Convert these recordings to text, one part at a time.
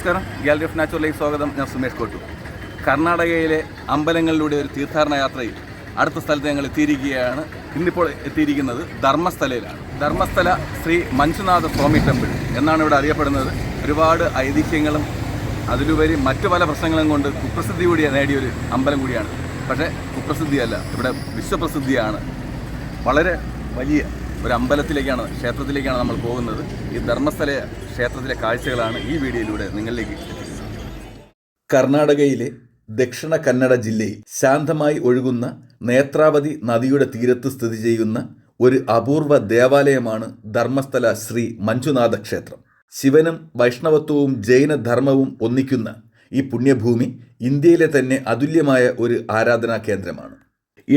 നമസ്കാരം, gallery of natural life സ്വാഗതം. ഞാൻ സുമേഷ് കോട്ടു. കർണാടകയിലെ അമ്പലങ്ങളിലൂടെ ഒരു തീർത്ഥാടന യാത്രയിൽ അടുത്ത സ്ഥലത്ത് ഞങ്ങൾ എത്തിയിരിക്കുകയാണ്. ഇന്നിപ്പോൾ എത്തിയിരിക്കുന്നത് ധർമ്മസ്ഥലയിലാണ്. ധർമ്മസ്ഥല ശ്രീ മഞ്ജുനാഥ സ്വാമി ടെമ്പിൾ എന്നാണ് ഇവിടെ അറിയപ്പെടുന്നത്. ഒരുപാട് ഐതിഹ്യങ്ങളും അതിലുപരി മറ്റു പല പ്രശ്നങ്ങളും കൊണ്ട് കുപ്രസിദ്ധി കൂടി നേടിയൊരു അമ്പലം കൂടിയാണ്. പക്ഷേ കുപ്രസിദ്ധിയല്ല, ഇവിടെ വിശ്വപ്രസിദ്ധിയാണ്. വളരെ വലിയ ഒരു അമ്പലത്തിലേക്കാണ്, ക്ഷേത്രത്തിലേക്കാണ് നമ്മൾ പോകുന്നത്. ഈ ധർമ്മസ്ഥല ക്ഷേത്രത്തിലെ കാഴ്ചകളാണ് ഈ വീഡിയോയിലൂടെ നിങ്ങളിലേക്ക് എത്തിക്കുന്നത്. കർണാടകയിലെ ദക്ഷിണ കന്നഡ ജില്ലയിൽ ശാന്തമായി ഒഴുകുന്ന നേത്രാവതി നദിയുടെ തീരത്ത് സ്ഥിതി ചെയ്യുന്ന ഒരു അപൂർവ ദേവാലയമാണ് ധർമ്മസ്ഥല ശ്രീ മഞ്ജുനാഥ ക്ഷേത്രം. ശിവനും വൈഷ്ണവത്വവും ജൈനധർമ്മവും ഒന്നിക്കുന്ന ഈ പുണ്യഭൂമി ഇന്ത്യയിലെ തന്നെ അതുല്യമായ ഒരു ആരാധനാ കേന്ദ്രമാണ്.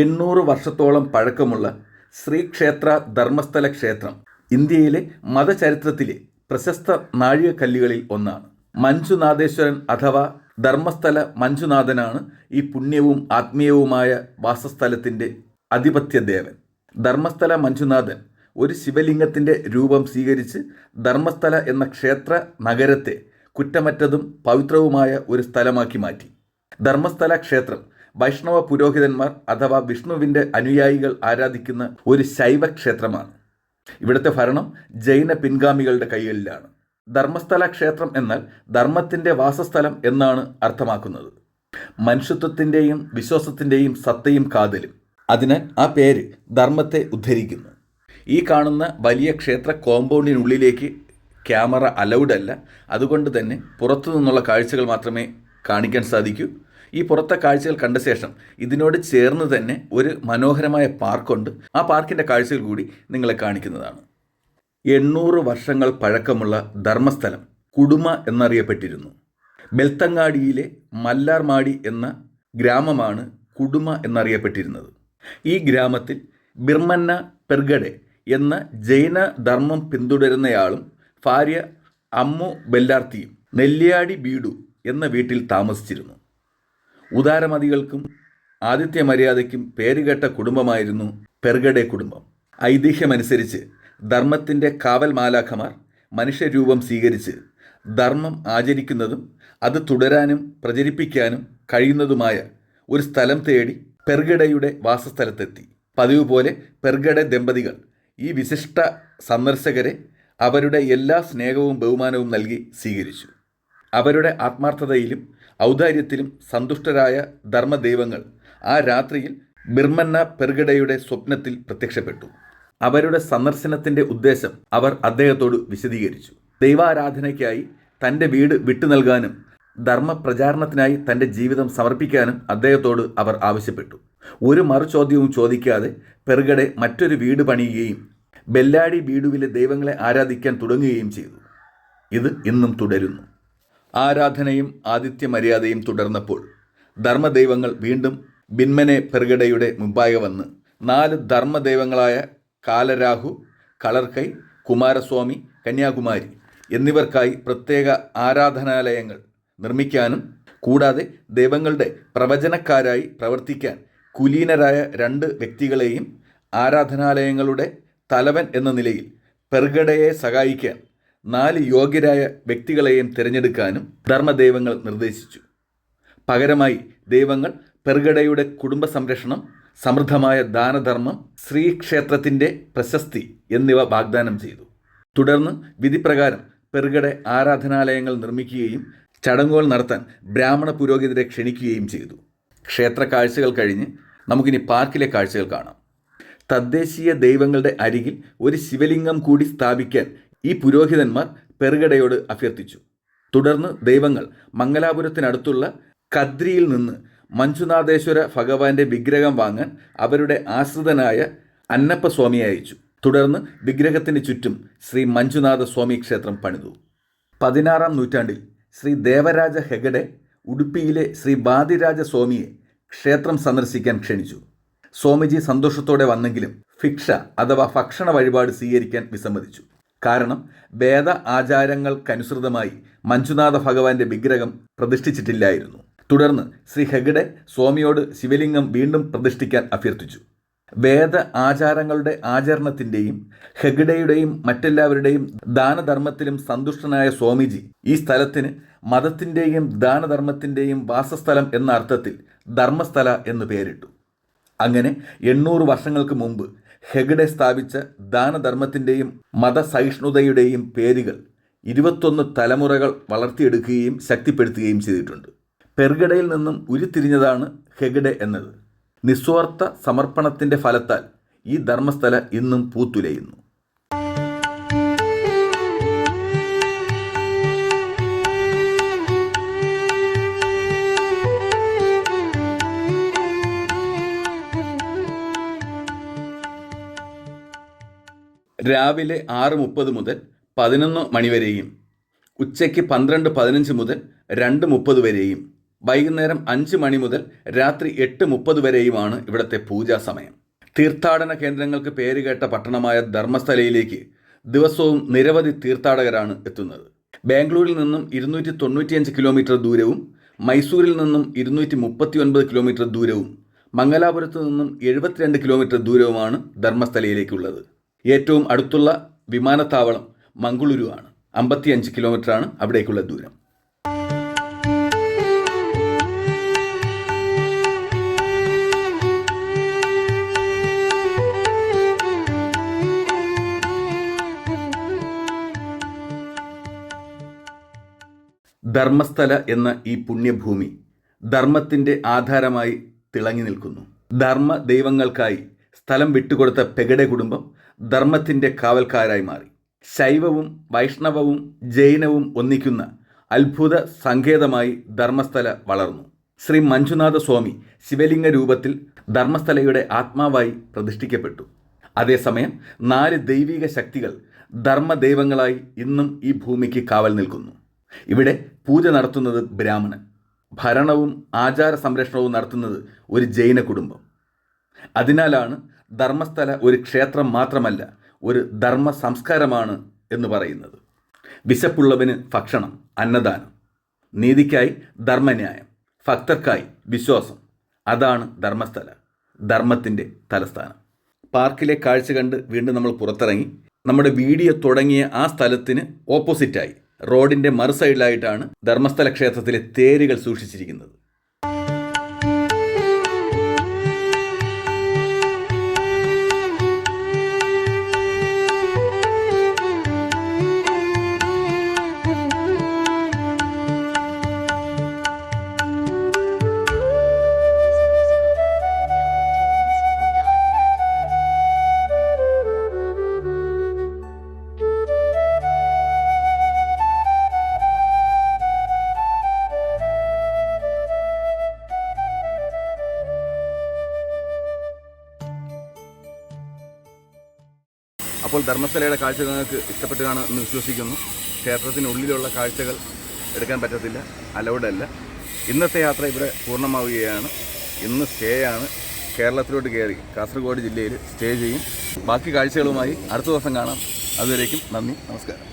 800 വർഷത്തോളം പഴക്കമുള്ള ശ്രീക്ഷേത്ര ധർമ്മസ്ഥല ക്ഷേത്രം ഇന്ത്യയിലെ മതചരിത്രത്തിലെ പ്രശസ്ത നാഴികക്കല്ലുകളിൽ ഒന്നാണ്. മഞ്ജുനാഥേശ്വരൻ അഥവാ ധർമ്മസ്ഥല മഞ്ജുനാഥനാണ് ഈ പുണ്യവും ആത്മീയവുമായ വാസസ്ഥലത്തിൻ്റെ അധിപത്യദേവൻ. ധർമ്മസ്ഥല മഞ്ജുനാഥൻ ഒരു ശിവലിംഗത്തിൻ്റെ രൂപം സ്വീകരിച്ച് ധർമ്മസ്ഥല എന്ന ക്ഷേത്ര നഗരത്തെ കുറ്റമറ്റതും പവിത്രവുമായ ഒരു സ്ഥലമാക്കി മാറ്റി. ധർമ്മസ്ഥല ക്ഷേത്രം വൈഷ്ണവ പുരോഹിതന്മാർ അഥവാ വിഷ്ണുവിൻ്റെ അനുയായികൾ ആരാധിക്കുന്ന ഒരു ശൈവ ക്ഷേത്രമാണ്. ഇവിടുത്തെ ഭരണം ജൈന പിൻഗാമികളുടെ കൈകളിലാണ്. ധർമ്മസ്ഥല ക്ഷേത്രം എന്നാൽ ധർമ്മത്തിൻ്റെ വാസസ്ഥലം എന്നാണ് അർത്ഥമാക്കുന്നത്. മനുഷ്യത്വത്തിൻ്റെയും വിശ്വാസത്തിൻ്റെയും സത്തയും കാതലും. അതിനാൽ ആ പേര് ധർമ്മത്തെ ഉദ്ധരിക്കുന്നു. ഈ കാണുന്ന വലിയ ക്ഷേത്ര കോമ്പൗണ്ടിനുള്ളിലേക്ക് ക്യാമറ അലൗഡ് അല്ല. അതുകൊണ്ട് തന്നെ പുറത്തു നിന്നുള്ള കാഴ്ചകൾ മാത്രമേ കാണിക്കാൻ സാധിക്കൂ. ഈ പുറത്തെ കാഴ്ചകൾ കണ്ട ശേഷം ഇതിനോട് ചേർന്ന് തന്നെ ഒരു മനോഹരമായ പാർക്കുണ്ട്. ആ പാർക്കിൻ്റെ കാഴ്ചകൾ കൂടി നിങ്ങളെ കാണിക്കുന്നതാണ്. 800 വർഷങ്ങൾ പഴക്കമുള്ള ധർമ്മസ്ഥലം കുടുമ എന്നറിയപ്പെട്ടിരുന്നു. ബെൽത്തങ്ങാടിയിലെ മല്ലാർമാടി എന്ന ഗ്രാമമാണ് കുടുമ എന്നറിയപ്പെട്ടിരുന്നത്. ഈ ഗ്രാമത്തിൽ ബിർമന്ന പെർഗഡെ എന്ന ജൈന ധർമ്മം പിന്തുടരുന്നയാളും ഭാര്യ അമ്മു ബെല്ലാർത്തിയും നെല്ലിയാടി ബീഡു എന്ന വീട്ടിൽ താമസിച്ചിരുന്നു. ഉദാരമതികൾക്കും ആതിഥ്യ മര്യാദയ്ക്കും പേരുകേട്ട കുടുംബമായിരുന്നു പെർഗഡെ കുടുംബം. ഐതിഹ്യമനുസരിച്ച് ധർമ്മത്തിൻ്റെ കാവൽ മാലാഖമാർ മനുഷ്യരൂപം സ്വീകരിച്ച് ധർമ്മം ആചരിക്കുന്നതും അത് തുടരാനും പ്രചരിപ്പിക്കാനും കഴിയുന്നതുമായ ഒരു സ്ഥലം തേടി പെർഗഡയുടെ വാസസ്ഥലത്തെത്തി. പതിവ് പോലെ പെർഗഡെ ദമ്പതികൾ ഈ വിശിഷ്ട സന്ദർശകരെ അവരുടെ എല്ലാ സ്നേഹവും ബഹുമാനവും നൽകി സ്വീകരിച്ചു. അവരുടെ ആത്മാർത്ഥതയിലും ഔദാര്യത്തിലും സന്തുഷ്ടരായ ധർമ്മദൈവങ്ങൾ ആ രാത്രിയിൽ ബിർമന്ന പെർഗഡയുടെ സ്വപ്നത്തിൽ പ്രത്യക്ഷപ്പെട്ടു. അവരുടെ സന്ദർശനത്തിൻ്റെ ഉദ്ദേശം അവർ അദ്ദേഹത്തോട് വിശദീകരിച്ചു. ദൈവാരാധനയ്ക്കായി തൻ്റെ വീട് വിട്ടു നൽകാനും ധർമ്മപ്രചാരണത്തിനായി തൻ്റെ ജീവിതം സമർപ്പിക്കാനും അദ്ദേഹത്തോട് അവർ ആവശ്യപ്പെട്ടു. ഒരു മറുചോദ്യവും ചോദിക്കാതെ പെർഗഡെ മറ്റൊരു വീട് പണിയുകയും ബെല്ലാടി ബീഡുവിലെ ദൈവങ്ങളെ ആരാധിക്കാൻ തുടങ്ങുകയും ചെയ്തു. ഇത് ഇന്നും തുടരുന്നു. ആരാധനയും ആതിഥ്യ മര്യാദയും തുടർന്നപ്പോൾ ധർമ്മദൈവങ്ങൾ വീണ്ടും ബിൻമനെ പെർഗഡയുടെ മുമ്പാകെ വന്ന് 4 ധർമ്മദൈവങ്ങളായ കാലരാഹു, കളർക്കൈ, കുമാരസ്വാമി, കന്യാകുമാരി എന്നിവർക്കായി പ്രത്യേക ആരാധനാലയങ്ങൾ നിർമ്മിക്കാനും കൂടാതെ ദൈവങ്ങളുടെ പ്രവചനക്കാരായി പ്രവർത്തിക്കാൻ കുലീനരായ 2 വ്യക്തികളെയും ആരാധനാലയങ്ങളുടെ തലവൻ എന്ന നിലയിൽ പെർഗഡയെ സഹായിക്കാൻ 4 യോഗ്യരായ വ്യക്തികളെയും തിരഞ്ഞെടുക്കാനും ധർമ്മദൈവങ്ങൾ നിർദ്ദേശിച്ചു. പകരമായി ദൈവങ്ങൾ പെർഗഡയുടെ കുടുംബ സംരക്ഷണം, സമൃദ്ധമായ ദാനധർമ്മം, ശ്രീക്ഷേത്രത്തിൻ്റെ പ്രശസ്തി എന്നിവ വാഗ്ദാനം ചെയ്തു. തുടർന്ന് വിധിപ്രകാരം പെർഗഡെ ആരാധനാലയങ്ങൾ നിർമ്മിക്കുകയും ചടങ്ങുകൾ നടത്താൻ ബ്രാഹ്മണ പുരോഹിതരെ ക്ഷണിക്കുകയും ചെയ്തു. ക്ഷേത്ര കാഴ്ചകൾ കഴിഞ്ഞ് നമുക്കിനി പാർക്കിലെ കാഴ്ചകൾ കാണാം. തദ്ദേശീയ ദൈവങ്ങളുടെ അരികിൽ ഒരു ശിവലിംഗം കൂടി സ്ഥാപിക്കാൻ ഈ പുരോഹിതന്മാർ പെർഗഡയോട് അഭ്യർത്ഥിച്ചു. തുടർന്ന് ദൈവങ്ങൾ മംഗലാപുരത്തിനടുത്തുള്ള കദ്രിയിൽ നിന്ന് മഞ്ജുനാഥേശ്വര ഭഗവാന്റെ വിഗ്രഹം വാങ്ങാൻ അവരുടെ ആശ്രിതനായ അന്നപ്പ സ്വാമിയെ അയച്ചു. തുടർന്ന് വിഗ്രഹത്തിന് ചുറ്റും ശ്രീ മഞ്ജുനാഥ സ്വാമി ക്ഷേത്രം പണിതു. 16-ാം നൂറ്റാണ്ടിൽ ശ്രീ ദേവരാജ ഹെഗഡെ ഉടുപ്പിയിലെ ശ്രീ ബാദിരാജ സ്വാമിയെ ക്ഷേത്രം സന്ദർശിക്കാൻ ക്ഷണിച്ചു. സ്വാമിജി സന്തോഷത്തോടെ വന്നെങ്കിലും ഭിക്ഷ അഥവാ ഭക്ഷണ വഴിപാട് സ്വീകരിക്കാൻ വിസമ്മതിച്ചു. കാരണം വേദ ആചാരങ്ങൾക്കനുസൃതമായി മഞ്ജുനാഥ ഭഗവാന്റെ വിഗ്രഹം പ്രതിഷ്ഠിച്ചിട്ടില്ലായിരുന്നു. തുടർന്ന് ശ്രീ ഹെഗഡെ സ്വാമിയോട് ശിവലിംഗം വീണ്ടും പ്രതിഷ്ഠിക്കാൻ അഭ്യർത്ഥിച്ചു. വേദ ആചാരങ്ങളുടെ ആചരണത്തിൻ്റെയും ഹെഗ്ഡെയുടെയും മറ്റെല്ലാവരുടെയും ദാനധർമ്മത്തിലും സന്തുഷ്ടനായ സ്വാമിജി ഈ സ്ഥലത്തിന് മതത്തിൻ്റെയും ദാനധർമ്മത്തിൻ്റെയും വാസസ്ഥലം എന്ന അർത്ഥത്തിൽ ധർമ്മസ്ഥല എന്ന് പേരിട്ടു. അങ്ങനെ 800 വർഷങ്ങൾക്ക് മുമ്പ് ഹെഗ്ഡെ സ്ഥാപിച്ച ദാനധർമ്മത്തിൻ്റെയും മതസഹിഷ്ണുതയുടെയും പേരുകൾ 21 തലമുറകൾ വളർത്തിയെടുക്കുകയും ശക്തിപ്പെടുത്തുകയും ചെയ്തിട്ടുണ്ട്. പെർഗഡയിൽ നിന്നും ഉരുത്തിരിഞ്ഞതാണ് ഹെഗ്ഡെ എന്നത്. നിസ്വാർത്ഥ സമർപ്പണത്തിൻ്റെ ഫലത്താൽ ഈ ധർമ്മസ്ഥല ഇന്നും പൂത്തുലയുന്നു. രാവിലെ 6:30 മുതൽ 11 മണിവരെയും ഉച്ചയ്ക്ക് 12:15 മുതൽ 2:30 വരെയും വൈകുന്നേരം 5 മണി മുതൽ രാത്രി 8:30 വരെയുമാണ് ഇവിടുത്തെ പൂജാ സമയം. തീർത്ഥാടന കേന്ദ്രങ്ങൾക്ക് പേരുകേട്ട പട്ടണമായ ധർമ്മസ്ഥലയിലേക്ക് ദിവസവും നിരവധി തീർത്ഥാടകരാണ് എത്തുന്നത്. ബാംഗ്ലൂരിൽ നിന്നും 295 കിലോമീറ്റർ ദൂരവും മൈസൂരിൽ നിന്നും 239 കിലോമീറ്റർ ദൂരവും മംഗലാപുരത്ത് നിന്നും 72 കിലോമീറ്റർ ദൂരവുമാണ് ധർമ്മസ്ഥലയിലേക്കുള്ളത്. ഏറ്റവും അടുത്തുള്ള വിമാനത്താവളം മംഗളൂരു ആണ്. 55 കിലോമീറ്ററാണ് അവിടേക്കുള്ള ദൂരം. ധർമ്മസ്ഥല എന്ന ഈ പുണ്യഭൂമി ധർമ്മത്തിൻ്റെ ആധാരമായി തിളങ്ങി നിൽക്കുന്നു. ധർമ്മ ദൈവങ്ങൾക്കായി സ്ഥലം വിട്ടുകൊടുത്ത പെഗഡെ കുടുംബം ധർമ്മത്തിൻ്റെ കാവൽക്കാരായി മാറി. ശൈവവും വൈഷ്ണവവും ജൈനവും ഒന്നിക്കുന്ന അത്ഭുത സങ്കേതമായി ധർമ്മസ്ഥല വളർന്നു. ശ്രീ മഞ്ജുനാഥ സ്വാമി ശിവലിംഗ രൂപത്തിൽ ധർമ്മസ്ഥലയുടെ ആത്മാവായി പ്രതിഷ്ഠിക്കപ്പെട്ടു. അതേസമയം 4 ദൈവിക ശക്തികൾ ധർമ്മദൈവങ്ങളായി ഇന്നും ഈ ഭൂമിക്ക് കാവൽ നിൽക്കുന്നു. ഇവിടെ പൂജ നടത്തുന്നത് ബ്രാഹ്മണൻ, ഭരണവും ആചാര സംരക്ഷണവും നടത്തുന്നത് ഒരു ജൈന കുടുംബം. അതിനാലാണ് ധർമ്മസ്ഥല ഒരു ക്ഷേത്രം മാത്രമല്ല, ഒരു ധർമ്മ സംസ്കാരമാണ് എന്ന് പറയുന്നത്. വിശപ്പുള്ളവന് ഭക്ഷണം, അന്നദാനം, നീതിക്കായി ധർമ്മന്യായം, ഭക്തർക്കായി വിശ്വാസം. അതാണ് ധർമ്മസ്ഥല, ധർമ്മത്തിൻ്റെ തലസ്ഥാനം. പാർക്കിലെ കാഴ്ച കണ്ട് വീണ്ടും നമ്മൾ പുറത്തിറങ്ങി. നമ്മുടെ വീഡിയോ തുടങ്ങിയ ആ സ്ഥലത്തിന് ഓപ്പോസിറ്റായി റോഡിൻ്റെ മറു സൈഡിലായിട്ടാണ് ധർമ്മസ്ഥല ക്ഷേത്രത്തിലെ തേരുകൾ സൂക്ഷിച്ചിരിക്കുന്നത്. അപ്പോൾ ധർമ്മസ്ഥലയുടെ കാഴ്ച നിങ്ങൾക്ക് ഇഷ്ടപ്പെട്ട് കാണുമെന്ന് വിശ്വസിക്കുന്നു. ക്ഷേത്രത്തിനുള്ളിലുള്ള കാഴ്ചകൾ എടുക്കാൻ പറ്റത്തില്ല, അലൗഡ് അല്ല. ഇന്നത്തെ യാത്ര ഇവിടെ പൂർണ്ണമാവുകയാണ്. ഇന്ന് സ്റ്റേ ആണ്. കേരളത്തിലോട്ട് കയറി കാസർഗോഡ് ജില്ലയിൽ സ്റ്റേ ചെയ്യും. ബാക്കി കാഴ്ചകളുമായി അടുത്ത ദിവസം കാണാം. അതുവരേക്കും നന്ദി, നമസ്കാരം.